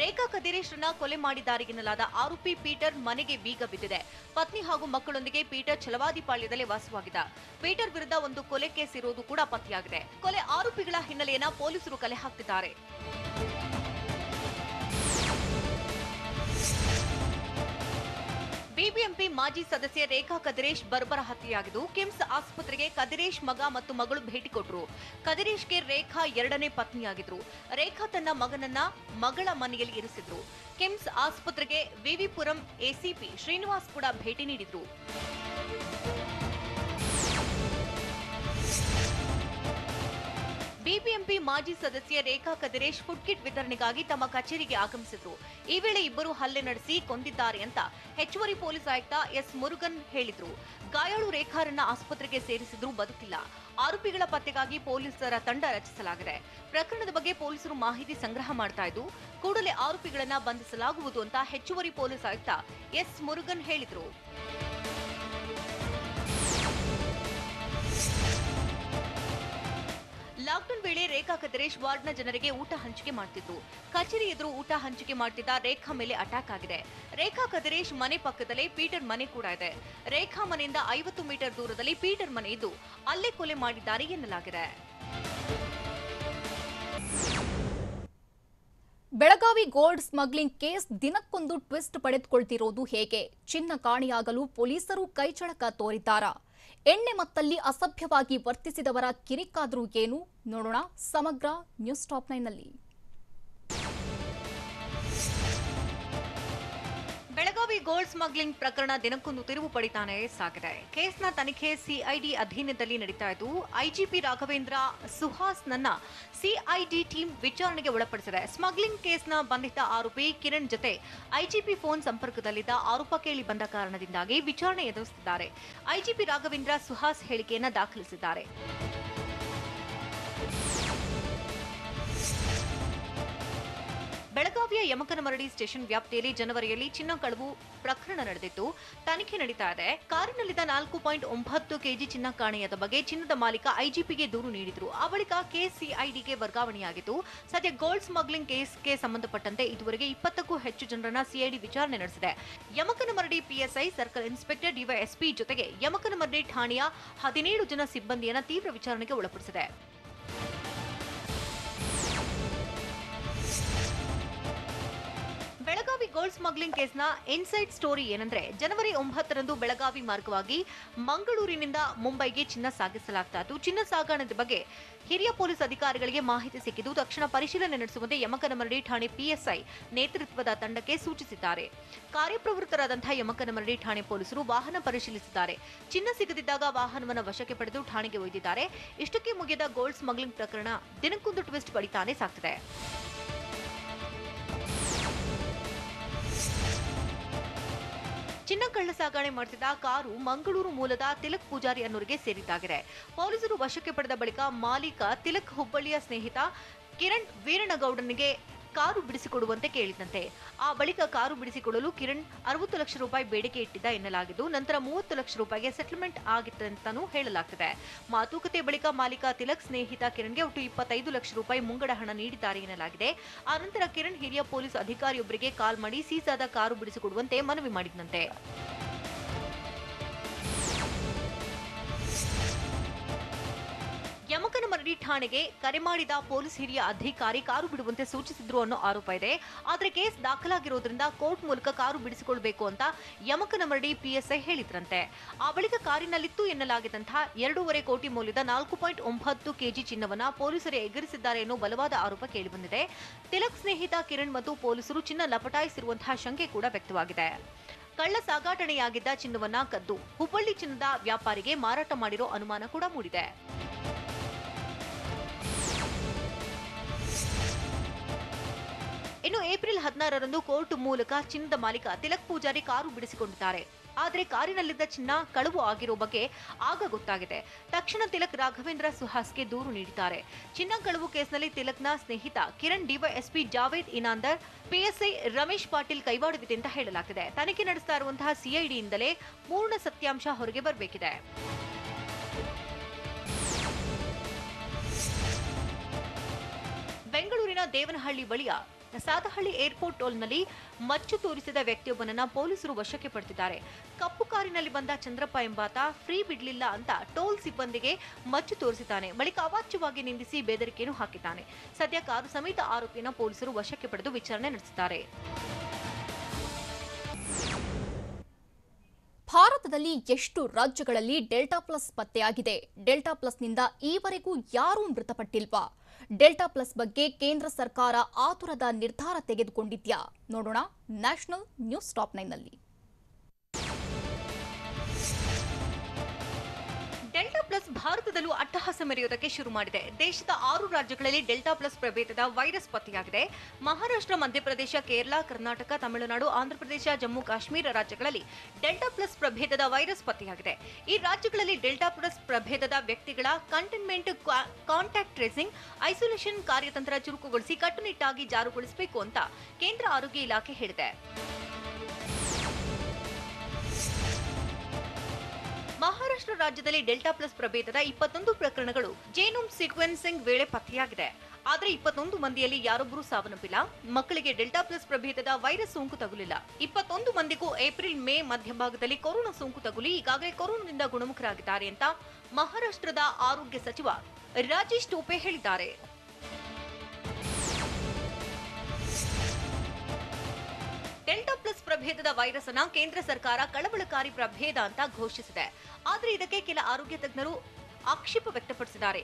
ರೇಖಾ ಕದಿರೇಶ್ರನ್ನ ಕೊಲೆ ಮಾಡಿದ್ದಾರೆ ಎನ್ನಲಾದ ಆರೋಪಿ ಪೀಟರ್ ಮನೆಗೆ ಬೀಗ ಬಿದ್ದಿದೆ. ಪತ್ನಿ ಹಾಗೂ ಮಕ್ಕಳೊಂದಿಗೆ ಪೀಟರ್ ಛಲವಾದಿಪಾಳ್ಯದಲ್ಲಿ ವಾಸವಾಗಿದ್ದ. ಪೀಟರ್ ವಿರುದ್ಧ ಒಂದು ಕೊಲೆ ಕೇಸ್ ಇರುವುದು ಕೂಡ ಪತ್ತೆಯಾಗಿದೆ. ಕೊಲೆ ಆರೋಪಿಗಳ ಹಿನ್ನೆಲೆಯನ್ನ ಪೊಲೀಸರು ಕಲೆ ಹಾಕ್ತಿದ್ದಾರೆ. ಬಿಬಿಎಂಪಿ ಮಾಜಿ ಸದಸ್ಯ ರೇಖಾ ಕದಿರೇಶ್ ಬರ್ಬರ ಹತ್ಯೆಯಾಗಿದ್ದು, ಕಿಮ್ಸ್ ಆಸ್ಪತ್ರೆಗೆ ಕದಿರೇಶ್ ಮಗ ಮತ್ತು ಮಗಳು ಭೇಟಿ ಕೊಟ್ಟರು. ಕದಿರೇಶ್ಗೆ ರೇಖಾ 2ನೇ ಪತ್ನಿಯಾಗಿದ್ರು. ರೇಖಾ ತನ್ನ ಮಗನನ್ನ ಮಗಳ ಮನೆಯಲ್ಲಿ ಇರಿಸಿದ್ರು. ಕಿಮ್ಸ್ ಆಸ್ಪತ್ರೆಗೆ ವಿವಿಪುರಂ ಎಸಿಪಿ ಶ್ರೀನಿವಾಸ್ ಕೂಡ ಭೇಟಿ ನೀಡಿದ್ರು. ಬಿಬಿಎಂಪಿ ಮಾಜಿ ಸದಸ್ಯ ರೇಖಾ ಕದಿರೇಶ್ ಫುಡ್ ಕಿಟ್ ವಿತರಣೆಗಾಗಿ ತಮ್ಮ ಕಚೇರಿಗೆ ಆಗಮಿಸಿದ್ರು. ಈ ವೇಳೆ ಇಬ್ಬರು ಹಲ್ಲೆ ನಡೆಸಿ ಕೊಂದಿದ್ದಾರೆ ಅಂತ ಹೆಚ್ಚುವರಿ ಪೊಲೀಸ್ ಆಯುಕ್ತ ಎಸ್ ಮುರುಗನ್ ಹೇಳಿದ್ರು. ಗಾಯಾಳು ರೇಖಾರನ್ನ ಆಸ್ಪತ್ರೆಗೆ ಸೇರಿಸಿದ್ರು, ಬದುಕಿಲ್ಲ. ಆರೋಪಿಗಳ ಪತ್ತೆಗಾಗಿ ಪೊಲೀಸರ ತಂಡ ರಚಿಸಲಾಗಿದೆ. ಪ್ರಕರಣದ ಬಗ್ಗೆ ಪೊಲೀಸರು ಮಾಹಿತಿ ಸಂಗ್ರಹ ಮಾಡ್ತಾ ಇದ್ದು, ಕೂಡಲೇ ಆರೋಪಿಗಳನ್ನ ಬಂಧಿಸಲಾಗುವುದು ಅಂತ ಹೆಚ್ಚುವರಿ ಪೊಲೀಸ್ ಆಯುಕ್ತ ಎಸ್ ಮುರುಗನ್ ಹೇಳಿದ್ರು. ಲಾಕ್ಡೌನ್ ವೇಳೆ ರೇಖಾ ಕದಿರೇಶ್ ವಾರ್ಡ್ನ ಜನರಿಗೆ ಊಟ ಹಂಚಿಕೆ ಮಾಡ್ತಿದ್ರು. ಕಚೇರಿ ಎದುರು ಊಟ ಹಂಚಿಕೆ ಮಾಡ್ತಿದ್ದ ರೇಖಾ ಮೇಲೆ ಅಟ್ಯಾಕ್ ಆಗಿದೆ. ರೇಖಾ ಕದಿರೇಶ್ ಮನೆ ಪಕ್ಕದಲ್ಲೇ ಪೀಟರ್ ಮನೆ ಕೂಡ ಇದೆ. ರೇಖಾ ಮನೆಯಿಂದ 50 ಮೀಟರ್ ದೂರದಲ್ಲಿ ಪೀಟರ್ ಮನೆ ಇದ್ದು ಅಲ್ಲೇ ಕೊಲೆ ಮಾಡಿದ್ದಾರೆ ಎನ್ನಲಾಗಿದೆ. ಬೆಳಗಾವಿ ಗೋಲ್ಡ್ ಸ್ಮಗ್ಲಿಂಗ್ ಕೇಸ್ ದಿನಕ್ಕೊಂದು ಟ್ವಿಸ್ಟ್ ಪಡೆದುಕೊಳ್ತಿರೋದು ಹೇಗೆ? ಚಿನ್ನ ಕಾಣೆಯಾಗಲು ಪೊಲೀಸರು ಕೈಚಳಕ ತೋರಿದ್ದಾರಾ? ಎಣ್ಣೆ ಮತ್ತಲ್ಲಿ ಅಸಭ್ಯವಾಗಿ ವರ್ತಿಸಿದವರ ಕಿರಿಕಾದ್ರೂ ಏನು? ನೋಡೋಣ ಸಮಗ್ರ ನ್ಯೂಸ್ ಟಾಪ್ 9ನಲ್ಲಿ. ಬೆಳಗಾವಿ ಗೋಲ್ಡ್ ಸ್ಮಗ್ಲಿಂಗ್ ಪ್ರಕರಣ ದಿನಕ್ಕೊಂದು ತಿರುವು ಪಡಿತಾನೆ ಸಾಗಿದೆ. ಕೇಸ್ನ ತನಿಖೆ ಸಿಐಡಿ ಅಧೀನದಲ್ಲಿ ನಡೀತಾ ಇದ್ದು, ಐಜಿಪಿ ರಾಘವೇಂದ್ರ ಸುಹಾಸ್ ನನ್ನ ಸಿಐಡಿ ಟೀಮ್ ವಿಚಾರಣೆಗೆ ಒಳಪಡಿಸಿದೆ. ಸ್ಮಗ್ಲಿಂಗ್ ಕೇಸ್ನ ಬಂಧಿತ ಆರೋಪಿ ಕಿರಣ್ ಜೊತೆ ಐಜಿಪಿ ಫೋನ್ ಸಂಪರ್ಕದಲ್ಲಿದ್ದ ಆರೋಪ ಕೇಳಿ ಬಂದ ಕಾರಣದಿಂದಾಗಿ ವಿಚಾರಣೆ ಎದುರಿಸುತ್ತಿದ್ದಾರೆ. ಐಜಿಪಿ ರಾಘವೇಂದ್ರ ಸುಹಾಸ್ ಹೇಳಿಕೆಯನ್ನು ದಾಖಲಿಸಿದ್ದಾರೆ. ಬೆಳಗಾವಿಯ ಯಮಕನಮರಡಿ ಸ್ಟೇಷನ್ ವ್ಯಾಪ್ತಿಯಲ್ಲಿ ಜನವರಿಯಲ್ಲಿ ಚಿನ್ನ ಕಳವು ಪ್ರಕರಣ ನಡೆದಿತ್ತು. ತನಿಖೆ ನಡೀತಾ ಇದೆ. ಕಾರಿನಲ್ಲಿದ್ದ 4.9 ಕೆಜಿ ಚಿನ್ನ ಕಾಣೆಯಾದ ಬಗ್ಗೆ ಚಿನ್ನದ ಮಾಲೀಕ ಐಜಿಪಿಗೆ ದೂರು ನೀಡಿದ್ರು. ಆ ಬಳಿಕ ಕೇಸ್ ಸಿಐಡಿಗೆ ವರ್ಗಾವಣೆಯಾಗಿತ್ತು. ಸದ್ಯ ಗೋಲ್ಡ್ ಸ್ಮಗ್ಲಿಂಗ್ ಕೇಸ್ಗೆ ಸಂಬಂಧಪಟ್ಟಂತೆ ಇದುವರೆಗೆ 20ಕ್ಕೂ ಹೆಚ್ಚು ಜನರನ್ನ ಸಿಐಡಿ ವಿಚಾರಣೆ ನಡೆಸಿದೆ. Yamakanamaradi PSI, circle inspector, DYSP ಜೊತೆಗೆ ಯಮಕನಮರಡಿ ಠಾಣೆಯ 17 ಜನ ಸಿಬ್ಬಂದಿಯನ್ನ ತೀವ್ರ ವಿಚಾರಣೆಗೆ ಒಳಪಡಿಸಿದೆ. ಬೆಳಗಾವಿ ಗೋಲ್ಡ್ ಗೋಲ್ಡ್ ಸ್ಮಗ್ಲಿಂಗ್ ಕೇಸ್ನ ಇನ್ಸೈಡ್ ಸ್ಟೋರಿ ಏನಂದ್ರೆ ಜನವರಿ 9ರಂದು ಬೆಳಗಾವಿ ಮಾರ್ಗವಾಗಿ ಮಂಗಳೂರಿನಿಂದ ಮುಂಬೈಗೆ ಚಿನ್ನ ಸಾಗಿಸಲಾಗ್ತಾ ಇತ್ತು. ಚಿನ್ನ ಸಾಗಣೆ ಬಗ್ಗೆ ಹಿರಿಯ ಪೊಲೀಸ್ ಅಧಿಕಾರಿಗಳಿಗೆ ಮಾಹಿತಿ ಸಿಕ್ಕಿದ್ದು ತಕ್ಷಣ ಪರಿಶೀಲನೆ ನಡೆಸುವಂತೆ ಯಮಕನಮರಡಿ ಠಾಣೆ ಪಿಎಸ್ಐ ನೇತೃತ್ವದ ತಂಡಕ್ಕೆ ಸೂಚಿಸಿದ್ದಾರೆ. ಕಾರ್ಯಪ್ರವೃತ್ತರಾದಂತಹ ಯಮಕನಮರಡಿ ಠಾಣೆ ಪೊಲೀಸರು ವಾಹನ ಪರಿಶೀಲಿಸಿದ್ದಾರೆ. ಚಿನ್ನ ಸಿಗದಿದ್ದಾಗ ವಾಹನವನ್ನು ವಶಕ್ಕೆ ಪಡೆದು ಠಾಣೆಗೆ ಒಯ್ದಿದ್ದಾರೆ. ಇಷ್ಟಕ್ಕೆ ಮುಗಿದ ಗೋಲ್ಡ್ ಸ್ಮಗ್ಲಿಂಗ್ ಪ್ರಕರಣ ದಿನಕ್ಕೊಂದು ಟ್ವಿಸ್ಟ್ ಪಡಿತಾನೆ ಸಾಗ್ತಿದೆ. ಚಿನ್ನ ಕಳ್ಳ ಸಾಗಣೆ ಮಾಡುತ್ತಿದ್ದ ಕಾರು ಮಂಗಳೂರು ಮೂಲದ ತಿಲಕ್ ಪೂಜಾರಿ ಅನ್ನೋರಿಗೆ ಸೇರಿದ್ದಾಗಿದೆ. ಪೊಲೀಸರು ವಶಕ್ಕೆ ಪಡೆದ ಬಳಿಕ ಮಾಲೀಕ ತಿಲಕ್ ಹುಬ್ಬಳ್ಳಿಯ ಸ್ನೇಹಿತ ಕಿರಣ್ ವೀರಣ್ಣಗೌಡನಿಗೆ ಕಾರು ಬಿಡಿಸಿಕೊಡುವಂತೆ ಕೇಳಿದಂತೆ. ಆ ಬಳಿಕ ಕಾರು ಬಿಡಿಸಿಕೊಡಲು ಕಿರಣ್ 60 ಲಕ್ಷ ರೂಪಾಯಿ ಬೇಡಿಕೆ ಇಟ್ಟಿದ್ದ ಎನ್ನಲಾಗಿದ್ದು ನಂತರ 30 ಲಕ್ಷ ರೂಪಾಯಿಗೆ ಸೆಟಲ್ಮೆಂಟ್ ಆಗಿತ್ತಂತಾನೂ ಹೇಳಲಾಗ್ತಿದೆ. ಮಾತುಕತೆ ಬಳಿಕ ಮಾಲೀಕ ತಿಲಕ್ ಸ್ನೇಹಿತ ಕಿರಣ್ಗೆ ಒಟ್ಟು 25 ಲಕ್ಷ ರೂಪಾಯಿ ಮುಂಗಡ ಹಣ ನೀಡಿದ್ದಾರೆ ಎನ್ನಲಾಗಿದೆ. ಆನಂತರ ಕಿರಣ್ ಹಿರಿಯ ಪೊಲೀಸ್ ಅಧಿಕಾರಿಯೊಬ್ಬರಿಗೆ ಕಾಲ್ ಮಾಡಿ ಸೀಸಾದ ಕಾರು ಬಿಡಿಸಿಕೊಡುವಂತೆ ಮನವಿ ಮಾಡಿದಂತೆ. ಯಮಕನಮರಡಿ ಠಾಣೆಗೆ ಕರೆ ಮಾಡಿದ ಪೊಲೀಸ್ ಹಿರಿಯ ಅಧಿಕಾರಿ ಕಾರು ಬಿಡುವಂತೆ ಸೂಚಿಸಿದ್ರು ಅನ್ನೋ ಆರೋಪ ಇದೆ. ಆದರೆ ಕೇಸ್ ದಾಖಲಾಗಿರೋದ್ರಿಂದ ಕೋರ್ಟ್ ಮೂಲಕ ಕಾರು ಬಿಡಿಸಿಕೊಳ್ಬೇಕು ಅಂತ ಯಮಕನಮರಡಿ ಪಿಎಸ್ಐ ಹೇಳಿದ್ರಂತೆ. ಆ ಬಳಿಕ ಕಾರಿನಲ್ಲಿತ್ತು ಎನ್ನಲಾಗಿದ್ದಂತಹ 2.5 ಕೋಟಿ ಮೌಲ್ಯದ 4.9 ಕೆಜಿ ಚಿನ್ನವನ್ನ ಪೊಲೀಸರೇ ಎಗರಿಸಿದ್ದಾರೆ ಅನ್ನೋ ಬಲವಾದ ಆರೋಪ ಕೇಳಿಬಂದಿದೆ. ತಿಲಕ್ ಸ್ನೇಹಿತ ಕಿರಣ್ ಮತ್ತು ಪೊಲೀಸರು ಚಿನ್ನ ಲಪಟಾಯಿಸಿರುವಂತಹ ಶಂಕೆ ಕೂಡ ವ್ಯಕ್ತವಾಗಿದೆ. ಕಳ್ಳ ಸಾಗಾಟನೆಯಾಗಿದ್ದ ಚಿನ್ನವನ್ನ ಕದ್ದು ಹುಬ್ಬಳ್ಳಿ ಚಿನ್ನದ ವ್ಯಾಪಾರಿಗೆ ಮಾರಾಟ ಮಾಡಿರೋ ಅನುಮಾನ ಕೂಡ ಮೂಡಿದೆ. ಇನ್ನು ಏಪ್ರಿಲ್ 16ರಂದು ಕೋರ್ಟ್ ಮೂಲಕ ಚಿನ್ನದ ಮಾಲೀಕ ತಿಲಕ್ ಪೂಜಾರಿ ಕಾರು ಬಿಡಿಸಿಕೊಂಡಿದ್ದಾರೆ. ಆದರೆ ಕಾರಿನಲ್ಲಿದ್ದ ಚಿನ್ನ ಕಳವು ಆಗಿರೋ ಬಗ್ಗೆ ಆಗ ಗೊತ್ತಾಗಿದೆ. ತಕ್ಷಣ ತಿಲಕ್ ರಾಘವೇಂದ್ರ ಸುಹಾಸ್ಗೆ ದೂರು ನೀಡಿದ್ದಾರೆ. ಚಿನ್ನ ಕಳವು ಕೇಸ್ನಲ್ಲಿ ತಿಲಕ್ನ ಸ್ನೇಹಿತ ಕಿರಣ್ ಡಿವೈಎಸ್ಪಿ ಜಾವೇದ್ ಇನಾಂದರ್ ಪಿಎಸ್ಐ ರಮೇಶ್ ಪಾಟೀಲ್ ಕೈವಾಡವಿದೆ ಅಂತ ಹೇಳಲಾಗಿದೆ. ತನಿಖೆ ನಡೆಸ್ತಾ ಇರುವಂತಹ ಸಿಐಡಿಯಿಂದಲೇ ಪೂರ್ಣ ಸತ್ಯಾಂಶ ಹೊರಗೆ ಬರಬೇಕಿದೆ. ಬೆಂಗಳೂರಿನ ದೇವನಹಳ್ಳಿ ಬಳಿಯ ಸಾದಹಳ್ಳಿ ಏರ್ಪೋರ್ಟ್ ಟೋಲ್ನಲ್ಲಿ ಮಚ್ಚು ತೋರಿಸಿದ ವ್ಯಕ್ತಿಯೊಬ್ಬನನ್ನ ಪೊಲೀಸರು ವಶಕ್ಕೆ ಪಡೆದಿದ್ದಾರೆ. ಕಪ್ಪು ಕಾರಿನಲ್ಲಿ ಬಂದ ಚಂದ್ರಪ್ಪ ಎಂಬಾತ ಫ್ರೀ ಬಿಡ್ಲಿಲ್ಲ ಅಂತ ಟೋಲ್ ಸಿಬ್ಬಂದಿಗೆ ಮಚ್ಚು ತೋರಿಸಿದ್ದಾನೆ. ಬಳಿಕ ಅವಾಚ್ಯವಾಗಿ ನಿಂದಿಸಿ ಬೆದರಿಕೆಯನ್ನು ಹಾಕಿದ್ದಾನೆ. ಸದ್ಯ ಕಾರು ಸಮೇತ ಆರೋಪಿಯನ್ನು ಪೊಲೀಸರು ವಶಕ್ಕೆ ಪಡೆದು ವಿಚಾರಣೆ ನಡೆಸಿದ್ದಾರೆ. ಭಾರತದಲ್ಲಿ ಎಷ್ಟು ರಾಜ್ಯಗಳಲ್ಲಿ ಡೆಲ್ಟಾ ಪ್ಲಸ್ ಪತ್ತೆಯಾಗಿದೆ? ಡೆಲ್ಟಾ ಪ್ಲಸ್ನಿಂದ ಈವರೆಗೂ ಯಾರೂ ಮೃತಪಟ್ಟಿಲ್ವಾ? ಡೆಲ್ಟಾ ಪ್ಲಸ್ ಬಗ್ಗೆ ಕೇಂದ್ರ ಸರ್ಕಾರ ಆತುರದ ನಿರ್ಧಾರ ತೆಗೆದುಕೊಂಡಿದ್ಯಾ? ನೋಡೋಣ ನ್ಯಾಷನಲ್ ನ್ಯೂಸ್ ಟಾಪ್ 9ನಲ್ಲಿ. ಡೆಲ್ಟಾ ಪ್ಲಸ್ ಭಾರತದಲ್ಲೂ ಅಟ್ಟಹಾಸ ಮೆರೆಯುವುದಕ್ಕೆ ಶುರು ಮಾಡಿದೆ. ದೇಶದ 6 ರಾಜ್ಯಗಳಲ್ಲಿ ಡೆಲ್ಟಾ ಪ್ಲಸ್ ಪ್ರಭೇದದ ವೈರಸ್ ಪತ್ತೆಯಾಗಿದೆ. ಮಹಾರಾಷ್ಟ್ರ, ಮಧ್ಯಪ್ರದೇಶ, ಕೇರಳ, ಕರ್ನಾಟಕ, ತಮಿಳುನಾಡು, ಆಂಧ್ರಪ್ರದೇಶ, ಜಮ್ಮು ಕಾಶ್ಮೀರ ರಾಜ್ಯಗಳಲ್ಲಿ ಡೆಲ್ಟಾ ಪ್ಲಸ್ ಪ್ರಭೇದದ ವೈರಸ್ ಪತ್ತೆಯಾಗಿದೆ. ಈ ರಾಜ್ಯಗಳಲ್ಲಿ ಡೆಲ್ಟಾ ಪ್ಲಸ್ ಪ್ರಭೇದದ ವ್ಯಕ್ತಿಗಳ ಕಂಟೈನ್ಮೆಂಟ್, ಕಾಂಟ್ಯಾಕ್ಟ್ ಟ್ರೇಸಿಂಗ್, ಐಸೋಲೇಷನ್ ಕಾರ್ಯತಂತ್ರ ಚುರುಕುಗೊಳಿಸಿ ಕಟ್ಟುನಿಟ್ಟಾಗಿ ಜಾರಿಗೊಳಿಸಬೇಕು ಅಂತ ಕೇಂದ್ರ ಆರೋಗ್ಯ ಇಲಾಖೆ ಹೇಳಿದೆ. ಮಹಾರಾಷ್ಟ್ರ ರಾಜ್ಯದಲ್ಲಿ ಡೆಲ್ಟಾ ಪ್ಲಸ್ ಪ್ರಭೇದದ 21 ಪ್ರಕರಣಗಳು ಜೀನೋಮ್ ಸೀಕ್ವೆನ್ಸಿಂಗ್ ವೇಳೆ ಪತ್ತೆಯಾಗಿದೆ. ಆದರೆ 21 ಮಂದಿಯಲ್ಲಿ ಯಾರೊಬ್ಬರೂ ಸಾವನ್ನಪ್ಪಿಲ್ಲ. ಮಕ್ಕಳಿಗೆ ಡೆಲ್ಟಾ ಪ್ಲಸ್ ಪ್ರಭೇದದ ವೈರಸ್ ಸೋಂಕು ತಗುಲಿಲ್ಲ. 21 ಮಂದಿಗೂ ಏಪ್ರಿಲ್ ಮೇ ಮಧ್ಯಭಾಗದಲ್ಲಿ ಕೊರೋನಾ ಸೋಂಕು ತಗುಲಿ ಈಗಾಗಲೇ ಕೊರೋನಾದಿಂದ ಗುಣಮುಖರಾಗಿದ್ದಾರೆ ಅಂತ ಮಹಾರಾಷ್ಟ್ರದ ಆರೋಗ್ಯ ಸಚಿವ ರಾಜೇಶ್ ಟೋಪೆ ಹೇಳಿದ್ದಾರೆ. ಡೆಲ್ಟಾ ಪ್ಲಸ್ ಪ್ರಭೇದದ ವೈರಸ್ ಅನ್ನ ಕೇಂದ್ರ ಸರ್ಕಾರ ಕಳವಳಕಾರಿ ಪ್ರಭೇದ ಅಂತ ಘೋಷಿಸಿದೆ. ಆದರೆ ಇದಕ್ಕೆ ಕೆಲ ಆರೋಗ್ಯ ತಜ್ಞರು ಆಕ್ಷೇಪ ವ್ಯಕ್ತಪಡಿಸಿದ್ದಾರೆ.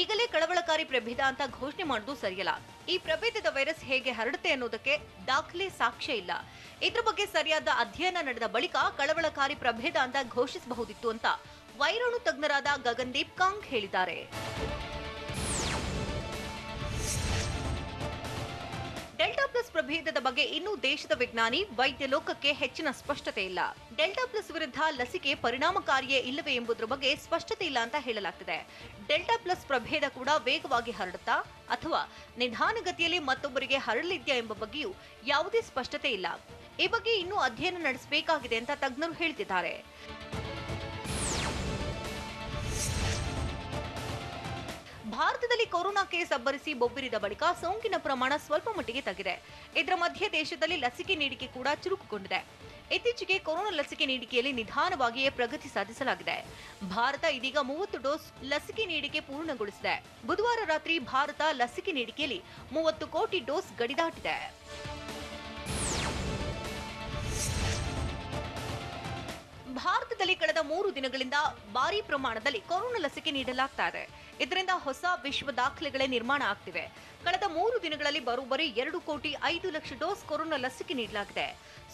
ಈಗಲೇ ಕಳವಳಕಾರಿ ಪ್ರಭೇದ ಅಂತ ಘೋಷಣೆ ಮಾಡುವುದು ಸರಿಯಲ್ಲ. ಈ ಪ್ರಭೇದದ ವೈರಸ್ ಹೇಗೆ ಹರಡುತ್ತೆ ಅನ್ನೋದಕ್ಕೆ ದಾಖಲೆ ಸಾಕ್ಷ್ಯ ಇಲ್ಲ. ಇದರ ಬಗ್ಗೆ ಸರಿಯಾದ ಅಧ್ಯಯನ ನಡೆದ ಬಳಿಕ ಕಳವಳಕಾರಿ ಪ್ರಭೇದ ಅಂತ ಘೋಷಿಸಬಹುದಿತ್ತು ಅಂತ ವೈರಾಣು ತಜ್ಞರಾದ ಗಗನ್ದೀಪ್ ಕಾಂಗ್ ಹೇಳಿದ್ದಾರೆ. ಡೆಲ್ಟಾ ಪ್ಲಸ್ ಪ್ರಭೇದದ ಬಗ್ಗೆ ಇನ್ನೂ ದೇಶದ ವಿಜ್ಞಾನಿ, ವೈದ್ಯ ಲೋಕಕ್ಕೆ ಹೆಚ್ಚಿನ ಸ್ಪಷ್ಟತೆ ಇಲ್ಲ. ಡೆಲ್ಟಾ ಪ್ಲಸ್ ವಿರುದ್ಧ ಲಸಿಕೆ ಪರಿಣಾಮಕಾರಿಯೇ ಇಲ್ಲವೇ ಎಂಬುದರ ಬಗ್ಗೆ ಸ್ಪಷ್ಟತೆ ಇಲ್ಲ ಅಂತ ಹೇಳಲಾಗ್ತಿದೆ. ಡೆಲ್ಟಾ ಪ್ಲಸ್ ಪ್ರಭೇದ ಕೂಡ ವೇಗವಾಗಿ ಹರಡುತ್ತಾ ಅಥವಾ ನಿಧಾನಗತಿಯಲ್ಲಿ ಮತ್ತೊಬ್ಬರಿಗೆ ಹರಡಲಿದ್ಯಾ ಎಂಬ ಬಗ್ಗೆಯೂ ಯಾವುದೇ ಸ್ಪಷ್ಟತೆ ಇಲ್ಲ. ಈ ಬಗ್ಗೆ ಇನ್ನೂ ಅಧ್ಯಯನ ನಡೆಸಬೇಕಾಗಿದೆ ಅಂತ ತಜ್ಞರು ಹೇಳ್ತಿದ್ದಾರೆ. ಭಾರತದಲ್ಲಿ ಕೊರೋನಾ ಕೇಸ್ ಅಬ್ಬರಿಸಿ ಬೊಬ್ಬಿರಿದ ಬಳಿಕ ಸೋಂಕಿನ ಪ್ರಮಾಣ ಸ್ವಲ್ಪ ಮಟ್ಟಿಗೆ ತಗ್ಗಿದೆ. ಇದರ ಮಧ್ಯೆ ದೇಶದಲ್ಲಿ ಲಸಿಕೆ ನೀಡಿಕೆ ಕೂಡ ಚುರುಕುಗೊಂಡಿದೆ. ಇತ್ತೀಚೆಗೆ ಕೊರೋನಾ ಲಸಿಕೆ ನೀಡಿಕೆಯಲ್ಲಿ ನಿಧಾನವಾಗಿಯೇ ಪ್ರಗತಿ ಸಾಧಿಸಲಾಗಿದೆ. ಭಾರತ ಇದೀಗ 30 ಡೋಸ್ ಲಸಿಕೆ ನೀಡಿಕೆ ಪೂರ್ಣಗೊಳಿಸಿದೆ. ಬುಧವಾರ ರಾತ್ರಿ ಭಾರತ ಲಸಿಕೆ ನೀಡಿಕೆಯಲ್ಲಿ 30 ಕೋಟಿ ಡೋಸ್ ಗಡಿ ದಾಟಿದೆ. ಭಾರತದಲ್ಲಿ ಕಳೆದ 3 ದಿನಗಳಿಂದ ಭಾರಿ ಪ್ರಮಾಣದಲ್ಲಿ ಕೊರೋನಾ ಲಸಿಕೆ ನೀಡಲಾಗ್ತಾ ಇದೆ. ಇದರಿಂದ ಹೊಸ ವಿಶ್ವ ದಾಖಲೆಗಳೇ ನಿರ್ಮಾಣ ಆಗ್ತಿವೆ. ಕಳೆದ 3 ದಿನಗಳಲ್ಲಿ ಬರೋಬ್ಬರಿ 2,05,00,000 ಡೋಸ್ ಕೊರೋನಾ ಲಸಿಕೆ ನೀಡಲಾಗಿದೆ.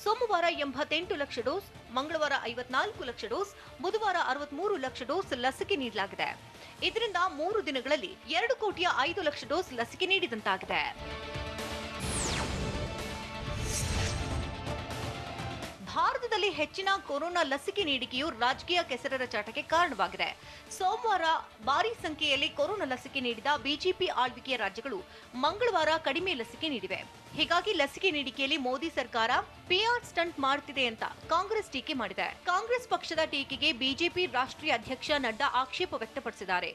ಸೋಮವಾರ 88 ಲಕ್ಷ ಡೋಸ್, ಮಂಗಳವಾರ 54 ಲಕ್ಷ ಡೋಸ್, ಬುಧವಾರ 63 ಲಕ್ಷ ಡೋಸ್ ಲಸಿಕೆ ನೀಡಲಾಗಿದೆ. ಇದರಿಂದ 3 ದಿನಗಳಲ್ಲಿ 2,05,00,000 ಡೋಸ್ ಲಸಿಕೆ ನೀಡಿದಂತಾಗಿದೆ. ಭಾರತದಲ್ಲಿ ಹೆಚ್ಚಿನ ಕೊರೋನಾ ಲಸಿಕೆ ನೀಡಿಕೆಯು ರಾಜಕೀಯ ಕೆಸರೆರಚಾಟಕ್ಕೆ ಕಾರಣವಾಗಿದೆ. ಸೋಮವಾರ ಭಾರಿ ಸಂಖ್ಯೆಯಲ್ಲಿ ಕೊರೋನಾ ಲಸಿಕೆ ನೀಡಿದ ಬಿಜೆಪಿ ಆಳ್ವಿಕೆಯ ರಾಜ್ಯಗಳು ಮಂಗಳವಾರ ಕಡಿಮೆ ಲಸಿಕೆ ನೀಡಿವೆ. ಹೀಗಾಗಿ ಲಸಿಕೆ ನೀಡಿಕೆಯಲ್ಲಿ ಮೋದಿ ಸರ್ಕಾರ ಪಿಆರ್ ಸ್ಟಂಟ್ ಮಾಡುತ್ತಿದೆ ಅಂತ ಕಾಂಗ್ರೆಸ್ ಟೀಕೆ ಮಾಡಿದೆ. ಕಾಂಗ್ರೆಸ್ ಪಕ್ಷದ ಟೀಕೆಗೆ ಬಿಜೆಪಿ ರಾಷ್ಟ್ರೀಯ ಅಧ್ಯಕ್ಷ ನಡ್ಡಾ ಆಕ್ಷೇಪ ವ್ಯಕ್ತಪಡಿಸಿದ್ದಾರೆ.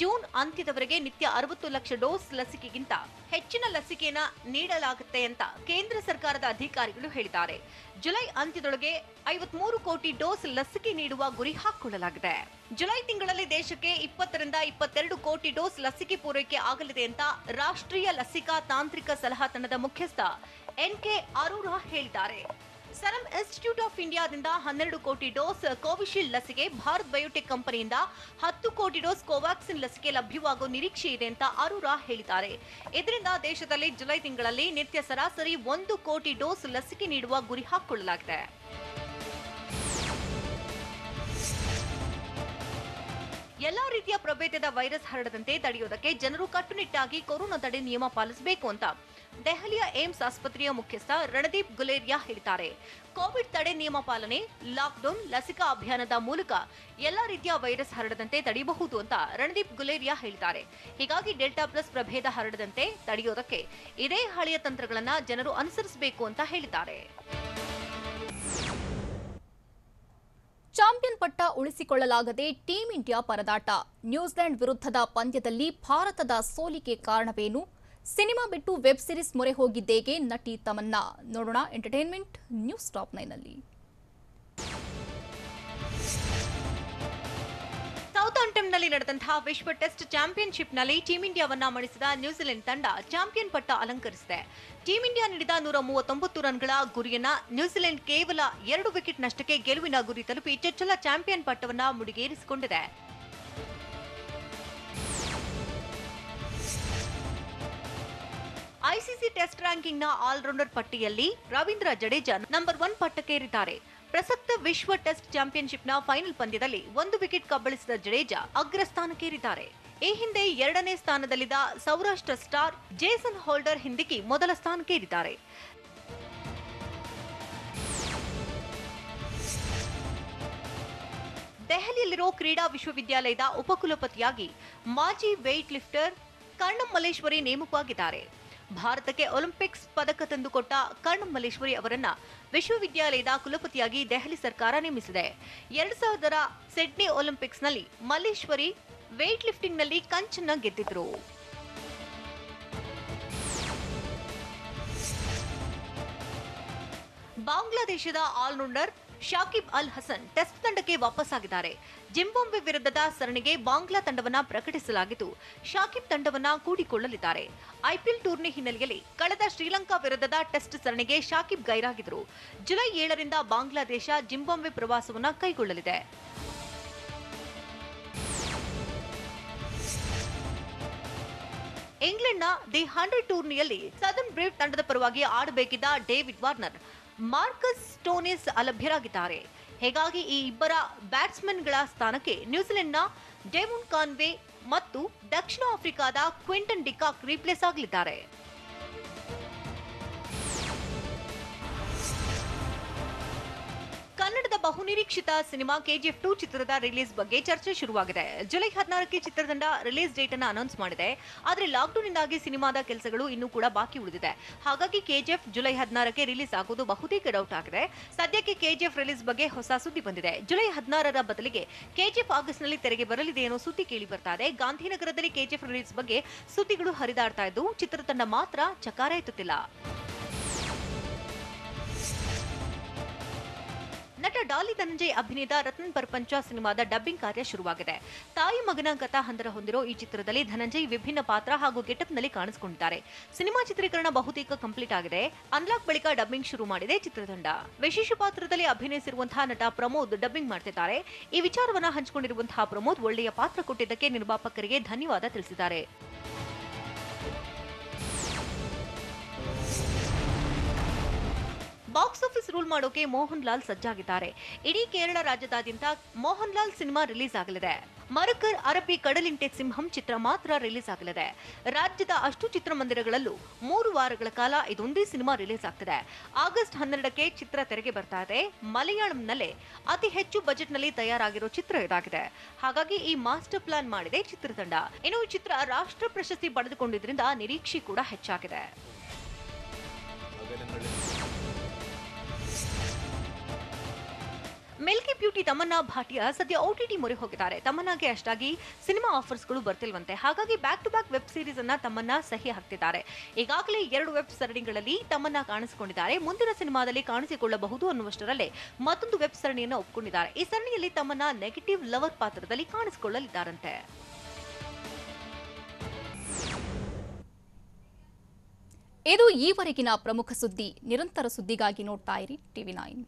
ಜೂನ್ ಅಂತ್ಯದವರೆಗೆ ನಿತ್ಯ 60 ಲಕ್ಷ ಡೋಸ್ ಲಸಿಕೆಗಿಂತ ಹೆಚ್ಚಿನ ಲಸಿಕೆಯನ್ನ ನೀಡಲಾಗುತ್ತೆ ಅಂತ ಕೇಂದ್ರ ಸರ್ಕಾರದ ಅಧಿಕಾರಿಗಳು ಹೇಳಿದ್ದಾರೆ. ಜುಲೈ ಅಂತ್ಯದೊಳಗೆ 53 ಕೋಟಿ ಡೋಸ್ ಲಸಿಕೆ ನೀಡುವ ಗುರಿ ಹಾಕಿಕೊಳ್ಳಲಾಗಿದೆ. ಜುಲೈ ತಿಂಗಳಲ್ಲಿ ದೇಶಕ್ಕೆ 20 ರಿಂದ 22 ಕೋಟಿ ಡೋಸ್ ಲಸಿಕೆ ಪೂರೈಕೆ ಆಗಲಿದೆ ಅಂತ ರಾಷ್ಟ್ರೀಯ ಲಸಿಕಾ ತಾಂತ್ರಿಕ ಸಲಹಾ ತಂಡದ ಮುಖ್ಯಸ್ಥ ಎನ್.ಕೆ. ಅರೋರಾ ಹೇಳಿದ್ದಾರೆ. ಸರಂ ಇನ್ಸ್ಟಿಟ್ಯೂಟ್ ಆಫ್ ಇಂಡಿಯಾದಿಂದ 12 ಕೋಟಿ ಡೋಸ್ ಕೋವಿಶೀಲ್ಡ್ ಲಸಿಕೆ, ಭಾರತ್ ಬಯೋಟೆಕ್ ಕಂಪನಿಯಿಂದ 10 ಕೋಟಿ ಡೋಸ್ ಕೋವ್ಯಾಕ್ಸಿನ್ ಲಸಿಕೆ ಲಭ್ಯವಾಗುವ ನಿರೀಕ್ಷೆ ಇದೆ ಅಂತ ಅರೋರಾ ಹೇಳಿದ್ದಾರೆ. ಇದರಿಂದ ದೇಶದಲ್ಲಿ ಜುಲೈ ತಿಂಗಳಲ್ಲಿ ನಿತ್ಯ ಸರಾಸರಿ 1 ಕೋಟಿ ಡೋಸ್ ಲಸಿಕೆ ನೀಡುವ ಗುರಿ ಹಾಕಿಕೊಳ್ಳಲಾಗಿದೆ. ಎಲ್ಲಾ ರೀತಿಯ ಪ್ರಭೇದದ ವೈರಸ್ ಹರಡದಂತೆ ತಡೆಯುವುದಕ್ಕೆ ಜನರು ಕಟ್ಟುನಿಟ್ಟಾಗಿ ಕೊರೋನಾ ತಡೆ ನಿಯಮ ಪಾಲಿಸಬೇಕು ಅಂತ ದೆಹಲಿಯ ಏಮ್ಸ್ ಆಸ್ಪತ್ರೆಯ ಮುಖ್ಯಸ್ಥ ರಣದೀಪ್ ಗುಲೇರಿಯಾ ಹೇಳಿದ್ದಾರೆ. ಕೋವಿಡ್ ತಡೆ ನಿಯಮ ಪಾಲನೆ, ಲಾಕ್ಡೌನ್, ಲಸಿಕಾ ಅಭಿಯಾನದ ಮೂಲಕ ಎಲ್ಲಾ ರೀತಿಯ ವೈರಸ್ ಹರಡದಂತೆ ತಡೆಯಬಹುದು ಅಂತ ರಣದೀಪ್ ಗುಲೇರಿಯಾ ಹೇಳಿದ್ದಾರೆ. ಹೀಗಾಗಿ ಡೆಲ್ಟಾ ಪ್ಲಸ್ ಪ್ರಭೇದ ಹರಡದಂತೆ ತಡೆಯೋದಕ್ಕೆ ಇದೇ ಹಳೆಯ ತಂತ್ರಗಳನ್ನ ಜನರು ಅನುಸರಿಸಬೇಕು ಅಂತ ಹೇಳಿದ್ದಾರೆ. ಚಾಂಪಿಯನ್ ಪಟ್ಟ ಉಳಿಸಿಕೊಳ್ಳಲಾಗದೆ ಟೀಂ ಇಂಡಿಯಾ ಪರದಾಟ. ನ್ಯೂಜಿಲೆಂಡ್ ವಿರುದ್ಧದ ಪಂದ್ಯದಲ್ಲಿ ಭಾರತದ ಸೋಲಿಗೆ ಕಾರಣವೇನು? ಸಿನಿಮಾ ಬಿಟ್ಟು ವೆಬ್ ಸಿರೀಸ್ ಮೊರೆ ಹೋಗಿದ್ದೇಗೆ ನಟಿ ತಮನ್ನಾ? ನೋಡೋಣ ಎಂಟರ್ಟೈನ್ಮೆಂಟ್ ನ್ಯೂಸ್ ಟಾಪ್ 9ನಲ್ಲಿ. ಸೌತಾಂಪ್ಟನ್ನಲ್ಲಿ ನಡೆದಂತಹ ವಿಶ್ವ ಟೆಸ್ಟ್ ಚಾಂಪಿಯನ್ಶಿಪ್ನಲ್ಲಿ ಟೀಂ ಇಂಡಿಯಾವನ್ನ ಮಣಿಸಿದ ನ್ಯೂಜಿಲೆಂಡ್ ತಂಡ ಚಾಂಪಿಯನ್ ಪಟ್ಟ ಅಲಂಕರಿಸಿದೆ. ಟೀಂ ಇಂಡಿಯಾ ನೀಡಿದ 139 ರನ್ಗಳ ಗುರಿಯನ್ನ ನ್ಯೂಜಿಲೆಂಡ್ ಕೇವಲ 2 ವಿಕೆಟ್ ನಷ್ಟಕ್ಕೆ ಗೆಲುವಿನ ಗುರಿ ತಲುಪಿ ಚೊಚ್ಚಲ ಚಾಂಪಿಯನ್ ಪಟ್ಟವನ್ನ ಮುಡಿಗೇರಿಸಿಕೊಂಡಿದೆ. ಐಸಿಸಿ ಟೆಸ್ಟ್ ರ್ಯಾಂಕಿಂಗ್ನ ಆಲ್ರೌಂಡರ್ ಪಟ್ಟಿಯಲ್ಲಿ ರವೀಂದ್ರ ಜಡೇಜಾ ನಂಬರ್ 1 ಪಟ್ಟಕ್ಕೇರಿದ್ದಾರೆ. ಪ್ರಸಕ್ತ ವಿಶ್ವ ಟೆಸ್ಟ್ ಚಾಂಪಿಯನ್ಶಿಪ್ನ ಫೈನಲ್ ಪಂದ್ಯದಲ್ಲಿ 1 ವಿಕೆಟ್ ಕಬಳಿಸಿದ ಜಡೇಜಾ ಅಗ್ರಸ್ಥಾನಕ್ಕೇರಿದ್ದಾರೆ. ಈ ಹಿಂದೆ 2ನೇ ಸ್ಥಾನದಲ್ಲಿದ್ದ ಸೌರಾಷ್ಟ್ರ ಸ್ಟಾರ್ ಜೇಸನ್ ಹೋಲ್ಡರ್ ಹಿಂದಿಕ್ಕಿ ಮೊದಲ ಸ್ಥಾನಕ್ಕೇರಿದ್ದಾರೆ. ದೆಹಲಿಯಲ್ಲಿರೋ ಕ್ರೀಡಾ ವಿಶ್ವವಿದ್ಯಾಲಯದ ಉಪಕುಲಪತಿಯಾಗಿ ಮಾಜಿ ವೇಟ್ ಲಿಫ್ಟರ್ ಕರ್ಣಂ ಮಲ್ಲೇಶ್ವರಿ ನೇಮಕವಾಗಿದ್ದಾರೆ. ಭಾರತಕ್ಕೆ ಒಲಿಂಪಿಕ್ಸ್ ಪದಕ ತಂದುಕೊಟ್ಟ ಕರ್ಣಂ ಮಲ್ಲೇಶ್ವರಿ ಅವರನ್ನ ವಿಶ್ವವಿದ್ಯಾಲಯದ ಕುಲಪತಿಯಾಗಿ ದೆಹಲಿ ಸರ್ಕಾರ ನೇಮಿಸಿದೆ. 2000ರ ಸಿಡ್ನಿ ಒಲಿಂಪಿಕ್ಸ್ನಲ್ಲಿ ಮಲ್ಲೇಶ್ವರಿ ವೇಟ್ ಲಿಫ್ಟಿಂಗ್ನಲ್ಲಿ ಕಂಚನ್ನ ಗೆದ್ದಿದ್ರು. ಬಾಂಗ್ಲಾದೇಶದ ಆಲ್ರೌಂಡರ್ ಶಾಕಿಬ್ ಅಲ್ ಹಸನ್ ಟೆಸ್ಟ್ ತಂಡಕ್ಕೆ ವಾಪಸ್ಸಾಗಿದ್ದಾರೆ. ಜಿಂಬಾಬ್ವೆ ವಿರುದ್ಧದ ಸರಣಿಗೆ ಬಾಂಗ್ಲಾ ತಂಡವನ್ನ ಪ್ರಕಟಿಸಲಾಗಿದ್ದು, ಶಾಕಿಬ್ ತಂಡವನ್ನ ಕೂಡಿಕೊಳ್ಳಲಿದ್ದಾರೆ. ಐಪಿಎಲ್ ಟೂರ್ನಿ ಹಿನ್ನೆಲೆಯಲ್ಲಿ ಕಳೆದ ಶ್ರೀಲಂಕಾ ವಿರುದ್ಧದ ಟೆಸ್ಟ್ ಸರಣಿಗೆ ಶಾಕಿಬ್ ಗೈರಾಗಿದ್ದರು. ಜುಲೈ 7ರಿಂದ ಬಾಂಗ್ಲಾದೇಶ ಜಿಂಬಾಬ್ವೆ ಪ್ರವಾಸವನ್ನ ಕೈಗೊಳ್ಳಲಿದೆ. ಇಂಗ್ಲೆಂಡ್ನ ದಿ 100 ಟೂರ್ನಿಯಲ್ಲಿ ಸದರ್ನ್ ಬ್ರೇವ್ ತಂಡದ ಪರವಾಗಿ ಆಡಬೇಕಿದ್ದ ಡೇವಿಡ್ ವಾರ್ನರ್, ಮಾರ್ಕಸ್ ಸ್ಟೋನಿಸ್ ಅಲಭ್ಯರಾಗಿದ್ದಾರೆ. ಹೀಗಾಗಿ ಈ ಇಬ್ಬರ ಬ್ಯಾಟ್ಸ್ಮನ್ಗಳ ಸ್ಥಾನಕ್ಕೆ ನ್ಯೂಜಿಲೆಂಡ್ನ ಡೆವೊನ್ ಕಾನ್ವೆ ಮತ್ತು ದಕ್ಷಿಣ ಆಫ್ರಿಕಾದ ಕ್ವಿಂಟನ್ ಡಿಕಾಕ್ ರೀಪ್ಲೇಸ್ ಆಗಲಿದ್ದಾರೆ. ಕನ್ನಡದ ಬಹುನಿರೀಕ್ಷಿತ ಸಿನಿಮಾ ಕೆಜಿಎಫ್ 2 ಚಿತ್ರದ ರಿಲೀಸ್ ಬಗ್ಗೆ ಚರ್ಚೆ ಶುರುವಾಗಿದೆ. ಜುಲೈ 16ಕ್ಕೆ ಚಿತ್ರತಂಡ ರಿಲೀಸ್ ಡೇಟ್ ಅನ್ನು ಅನೌನ್ಸ್ ಮಾಡಿದೆ. ಆದರೆ ಲಾಕ್ಡೌನ್ ಇಂದಾಗಿ ಸಿನಿಮಾದ ಕೆಲಸಗಳು ಇನ್ನೂ ಕೂಡ ಬಾಕಿ ಉಳಿದಿದೆ. ಹಾಗಾಗಿ ಕೆಜಿಎಫ್ ಜುಲೈ 16ಕ್ಕೆ ರಿಲೀಸ್ ಆಗೋದು ಬಹುತೇಕ ಡೌಟ್ ಆಗಿದೆ. ಸದ್ಯಕ್ಕೆ ಕೆಜಿಎಫ್ ರಿಲೀಸ್ ಬಗ್ಗೆ ಹೊಸ ಸುದ್ದಿ ಬಂದಿದೆ. ಜುಲೈ 16ರ ಬದಲಿಗೆ ಕೆಜಿಎಫ್ ಆಗಸ್ಟ್ನಲ್ಲಿ ತೆರೆಗೆ ಬರಲಿದೆ ಅನ್ನೋ ಸುದ್ದಿ ಕೇಳಿ ಬರ್ತಾ ಇದೆ. ಗಾಂಧಿನಗರದಲ್ಲಿ ಕೆಜಿಎಫ್ ರಿಲೀಸ್ ಬಗ್ಗೆ ಸುದ್ದಿಗಳು ಹರಿದಾಡ್ತಾ ಇದ್ದು, ಚಿತ್ರತಂಡ ಮಾತ್ರ ಚಕಾರ ಎತ್ತುತ್ತಿಲ್ಲ. ನಟ ಡಾಲಿ ಧನಂಜಯ್ ಅಭಿನಯದ ರತ್ನ ಪ್ರಪಂಚ ಸಿನಿಮಾದ ಡಬ್ಬಿಂಗ್ ಕಾರ್ಯ ಶುರುವಾಗಿದೆ. ತಾಯಿ ಮಗನ ಕಥಾ ಹಂದರ ಹೊಂದಿರೋ ಈ ಚಿತ್ರದಲ್ಲಿ ಧನಂಜಯ್ ವಿಭಿನ್ನ ಪಾತ್ರ ಹಾಗೂ ಗೆಟಪ್ನಲ್ಲಿ ಕಾಣಿಸಿಕೊಂಡಿದ್ದಾರೆ. ಸಿನಿಮಾ ಚಿತ್ರೀಕರಣ ಬಹುತೇಕ ಕಂಪ್ಲೀಟ್ ಆಗಿದೆ. ಅನ್ಲಾಕ್ ಬಳಿಕ ಡಬ್ಬಿಂಗ್ ಶುರು ಮಾಡಿದೆ ಚಿತ್ರತಂಡ. ವಿಶೇಷ ಪಾತ್ರದಲ್ಲಿ ಅಭಿನಯಿಸಿರುವಂತಹ ನಟ ಪ್ರಮೋದ್ ಡಬ್ಬಿಂಗ್ ಮಾಡ್ತಿದ್ದಾರೆ. ಈ ವಿಚಾರವನ್ನ ಹಂಚಿಕೊಂಡಿರುವಂತಹ ಪ್ರಮೋದ್ ಒಳ್ಳೆಯ ಪಾತ್ರ ಕೊಟ್ಟಿದ್ದಕ್ಕೆ ನಿರ್ಮಾಪಕರಿಗೆ ಧನ್ಯವಾದ ತಿಳಿಸಿದ್ದಾರೆ. ಬಾಕ್ಸ್ ಆಫೀಸ್ ರೂಲ್ ಮಾಡೋಕೆ ಮೋಹನ್ ಲಾಲ್ ಸಜ್ಜಾಗಿದ್ದಾರೆ. ಇಡೀ ಕೇರಳ ರಾಜ್ಯದಾದ್ಯಂತ ಮೋಹನ್ ಲಾಲ್ ಸಿನಿಮಾ ರಿಲೀಸ್ ಆಗಲಿದೆ. ಮರಕರ್ ಅರಬ್ಬಿ ಕಡಲಿಂಟೆ ಸಿಂಹಂ ಚಿತ್ರ ಮಾತ್ರ ರಿಲೀಸ್ ಆಗಲಿದೆ. ರಾಜ್ಯದ ಅಷ್ಟು ಚಿತ್ರಮಂದಿರಗಳಲ್ಲೂ 3 ವಾರಗಳ ಕಾಲ ಇದೊಂದೇ ಸಿನಿಮಾ ರಿಲೀಸ್ ಆಗ್ತಿದೆ. ಆಗಸ್ಟ್ 12ಕ್ಕೆ ಚಿತ್ರ ತೆರೆಗೆ ಬರ್ತಾ ಇದೆ. ಮಲಯಾಳಂನಲ್ಲೇ ಅತಿ ಹೆಚ್ಚು ಬಜೆಟ್ನಲ್ಲಿ ತಯಾರಾಗಿರೋ ಚಿತ್ರ ಇದಾಗಿದೆ. ಹಾಗಾಗಿ ಈ ಮಾಸ್ಟರ್ ಪ್ಲಾನ್ ಮಾಡಿದೆ ಚಿತ್ರತಂಡ. ಇನ್ನು ಈ ಚಿತ್ರ ರಾಷ್ಟ್ರ ಪ್ರಶಸ್ತಿ ಪಡೆದುಕೊಂಡಿದ್ರಿಂದ ನಿರೀಕ್ಷೆ ಕೂಡ ಹೆಚ್ಚಾಗಿದೆ. ಮಿಲ್ಕಿ ಬ್ಯೂಟಿ ತಮನ್ನಾ ಭಾಟಿಯಾ ಸದ್ಯ OTT ಮೊರೆ ಹೋಗಿದ್ದಾರೆ. ತಮನ್ನಾಗೆ ಅಷ್ಟಾಗಿ ಸಿನಿಮಾ ಆಫರ್ಸ್ಗಳು ಬರ್ತಿಲ್ವಂತೆ. ಹಾಗಾಗಿ back to back web series ಅನ್ನ ತಮನ್ನಾ ಸಹಿ ಹಾಕ್ತಿದ್ದಾರೆ. ಈಗಾಗಲೇ 2 ವೆಬ್ ಸರಣಿಗಳಲ್ಲಿ ತಮನ್ನಾ ಕಾಣಿಸಿಕೊಂಡಿದ್ದಾರೆ. ಮುಂದಿನ ಸಿನಿಮಾದಲ್ಲಿ ಕಾಣಿಸಿಕೊಳ್ಳಬಹುದು ಅನ್ನುವಷ್ಟರಲ್ಲೇ ಮತ್ತೊಂದು ವೆಬ್ ಸರಣಿಯನ್ನು ಒಪ್ಪಿಕೊಂಡಿದ್ದಾರೆ. ಈ ಸರಣಿಯಲ್ಲಿ ತಮನ್ನಾ ನೆಗೆಟಿವ್ ಲವರ್ ಪಾತ್ರದಲ್ಲಿ ಕಾಣಿಸಿಕೊಳ್ಳಲಿದ್ದಾರಂತೆ. ಇದು ಈವರೆಗಿನ ಪ್ರಮುಖ ಸುದ್ದಿ. ನಿರಂತರ ಸುದ್ದಿಗಾಗಿ ನೋಡ್ತಾ ಇರಿ TV9.